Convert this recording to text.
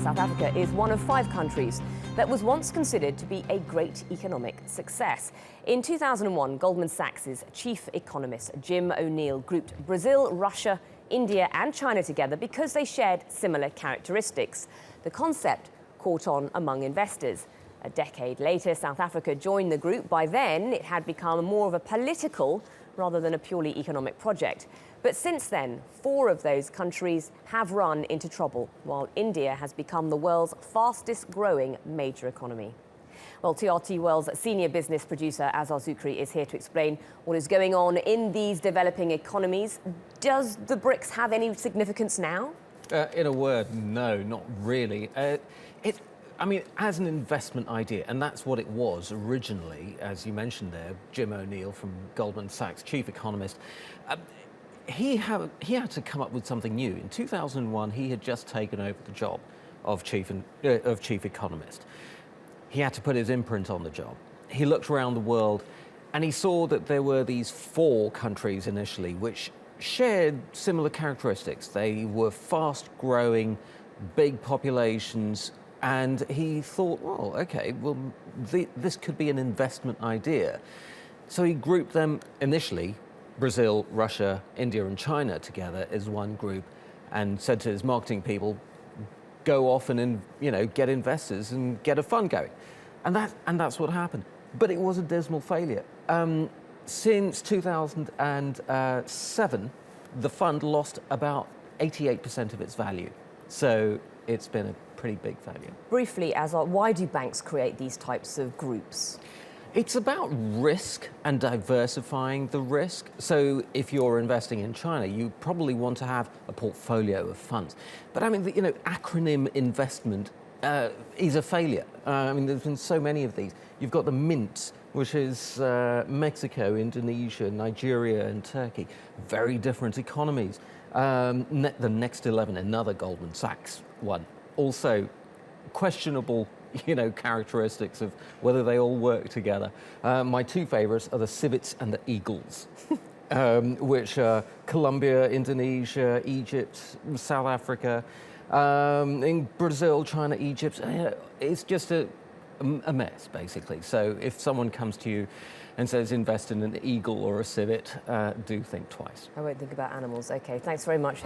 South Africa is one of 5 countries that was once considered to be a great economic success. In 2001, Goldman Sachs' chief economist, Jim O'Neill, grouped Brazil, Russia, India and China together because they shared similar characteristics. The concept caught on among investors. A decade later, South Africa joined the group. By then, it had become more of a political rather than a purely economic project. But since then, 4 of those countries have run into trouble, while India has become the world's fastest growing major economy. Well, TRT World's senior business producer, Azhar Sukri, is here to explain what is going on in these developing economies. Does the BRICS have any significance now? In a word, no, not really. I mean, as an investment idea, and that's what it was originally, as you mentioned there, Jim O'Neill from Goldman Sachs, chief economist, he had to come up with something new. In 2001, he had just taken over the job of chief economist. He had to put his imprint on the job. He looked around the world and he saw that there were these 4 countries initially which shared similar characteristics. They were fast-growing, big populations, and he thought, well, okay, well, this could be an investment idea. So he grouped them initially, Brazil, Russia, India and China together as one group, and said to his marketing people, go off and get investors and get a fund going. And that's what happened. But it was a dismal failure. Since 2007, the fund lost about 88% of its value. So it's been a pretty big failure. Briefly, Azhar, why do banks create these types of groups? It's about risk and diversifying the risk. So if you're investing in China, you probably want to have a portfolio of funds. But I mean, acronym investment is a failure. I mean, there's been so many of these. You've got the MINT, which is Mexico, Indonesia, Nigeria and Turkey. Very different economies. The Next 11, another Goldman Sachs one. Also questionable characteristics of whether they all work together. My 2 favorites are the Civets and the Eagles, which are Colombia, Indonesia, Egypt, South Africa, in Brazil, China, Egypt. It's just a mess, basically. So if someone comes to you and says invest in an eagle or a civet, do think twice. I won't think about animals. Okay, thanks very much.